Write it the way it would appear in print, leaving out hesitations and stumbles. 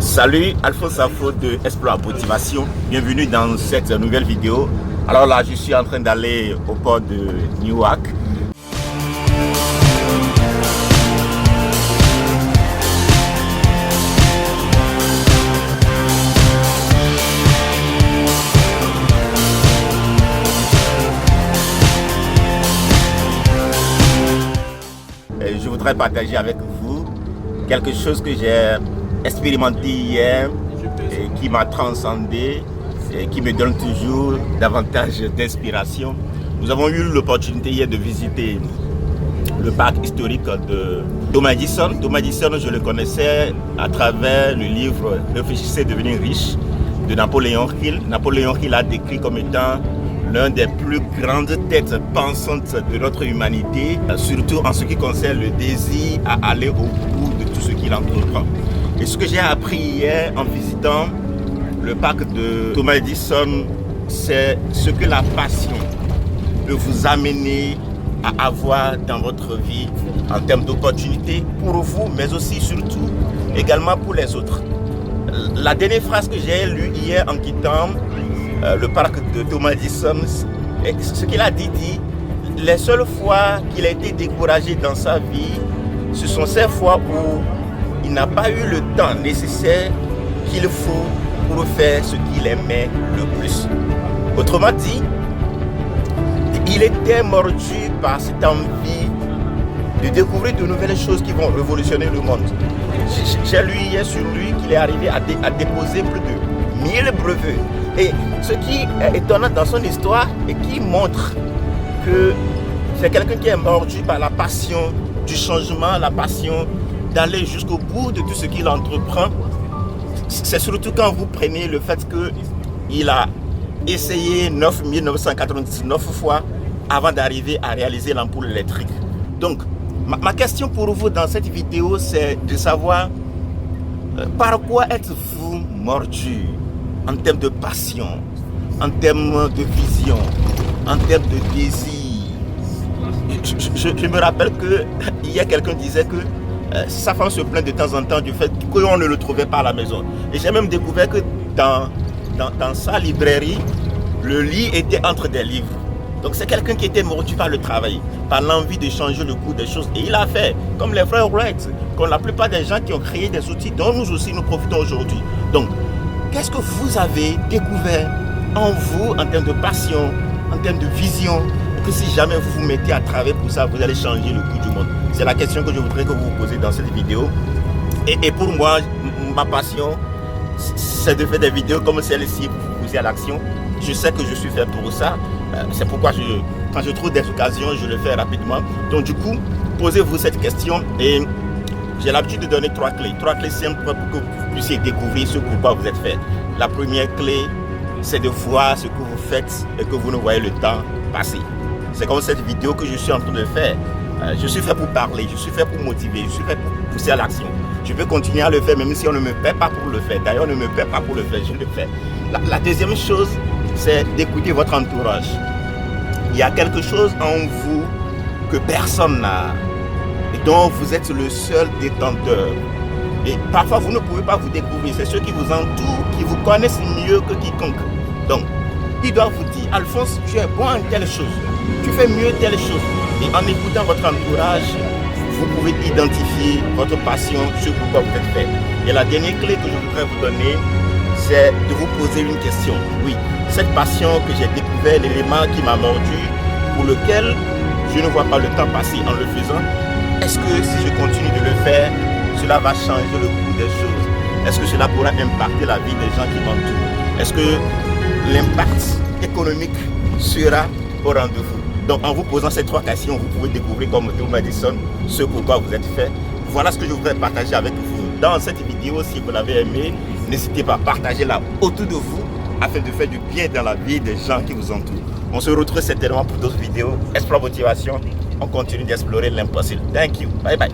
Salut, Alphonse Afro de Explore Motivation. Bienvenue dans cette nouvelle vidéo. Alors là, je suis en train d'aller au port de Newark. Et je voudrais partager avec vous quelque chose que j'ai expérimenté hier et qui m'a transcendé et qui me donne toujours davantage d'inspiration. Nous avons eu l'opportunité hier de visiter le parc historique de Thomas Edison. Thomas Edison, je le connaissais à travers le livre Réfléchissez, devenir riche de Napoléon Hill. Napoléon Hill a décrit comme étant l'un des plus grandes têtes pensantes de notre humanité, surtout en ce qui concerne le désir à aller au bout de tout ce qu'il entreprend. Et ce que j'ai appris hier en visitant le parc de Thomas Edison, c'est ce que la passion peut vous amener à avoir dans votre vie en termes d'opportunités pour vous, mais aussi surtout également pour les autres. La dernière phrase que j'ai lue hier en quittant le parc de Thomas Edison, ce qu'il a dit, les seules fois qu'il a été découragé dans sa vie, ce sont ces fois où il n'a pas eu le temps nécessaire qu'il faut pour faire ce qu'il aimait le plus. Autrement dit, il était mordu par cette envie de découvrir de nouvelles choses qui vont révolutionner le monde. J'ai lu hier sur lui qu'il est arrivé à déposer plus de 1000 brevets. Et ce qui est étonnant dans son histoire et qui montre que c'est quelqu'un qui est mordu par la passion du changement, la passion d'aller jusqu'au bout de tout ce qu'il entreprend, c'est surtout quand vous prenez le fait qu'il a essayé 9999 fois avant d'arriver à réaliser l'ampoule électrique. Donc, ma question pour vous dans cette vidéo, c'est de savoir par quoi êtes-vous mordu en termes de passion, en termes de vision, en termes de désir. Je me rappelle qu'il y a quelqu'un qui disait que sa femme se plaint de temps en temps du fait qu'on ne le trouvait pas à la maison. Et j'ai même découvert que dans sa librairie, le lit était entre des livres. Donc c'est quelqu'un qui était mordu par le travail, par l'envie de changer le cours des choses. Et il a fait, comme les frères Wright, comme la plupart des gens qui ont créé des outils dont nous aussi nous profitons aujourd'hui. Donc, qu'est-ce que vous avez découvert en vous, en termes de passion, en termes de vision, que si jamais vous vous mettez à travailler pour ça, vous allez changer le cours du monde? C'est la question que je voudrais que vous vous posez dans cette vidéo. Et pour moi, ma passion, c'est de faire des vidéos comme celle-ci pour vous pousser à l'action. Je sais que je suis fait pour ça. C'est pourquoi quand je trouve des occasions, je le fais rapidement. Donc du coup, posez-vous cette question et j'ai l'habitude de donner trois clés simples pour que vous puissiez découvrir ce pourquoi vous êtes fait. La première clé, c'est de voir ce que vous faites et que vous ne voyez le temps passer. C'est comme cette vidéo que je suis en train de faire. Je suis fait pour parler, je suis fait pour motiver, je suis fait pour pousser à l'action. Je peux continuer à le faire même si on ne me paie pas pour le faire. D'ailleurs, on ne me paie pas pour le faire, je le fais. La deuxième chose, c'est d'écouter votre entourage. Il y a quelque chose en vous que personne n'a et dont vous êtes le seul détenteur. Et parfois, vous ne pouvez pas vous découvrir. C'est ceux qui vous entourent, qui vous connaissent mieux que quiconque. Donc, ils doivent vous dire, Alphonse, tu es bon en telle chose, tu fais mieux telle chose. Et en écoutant votre entourage, vous pouvez identifier votre passion, ce pourquoi vous êtes fait. Et la dernière clé que je voudrais vous donner, c'est de vous poser une question. Oui, cette passion que j'ai découvert, l'élément qui m'a mordu, pour lequel je ne vois pas le temps passer en le faisant, est-ce que si je continue de le faire, cela va changer le cours des choses? Est-ce que cela pourra impacter la vie des gens qui m'entourent? Est-ce que l'impact économique sera au rendez-vous? Donc en vous posant ces trois questions, vous pouvez découvrir comme Thomas Edison ce pourquoi vous êtes fait. Voilà ce que je voudrais partager avec vous dans cette vidéo. Si vous l'avez aimé, n'hésitez pas à partager la autour de vous afin de faire du bien dans la vie des gens qui vous entourent. On se retrouve certainement pour d'autres vidéos. Explore Motivation, on continue d'explorer l'impossible. Thank you. Bye bye.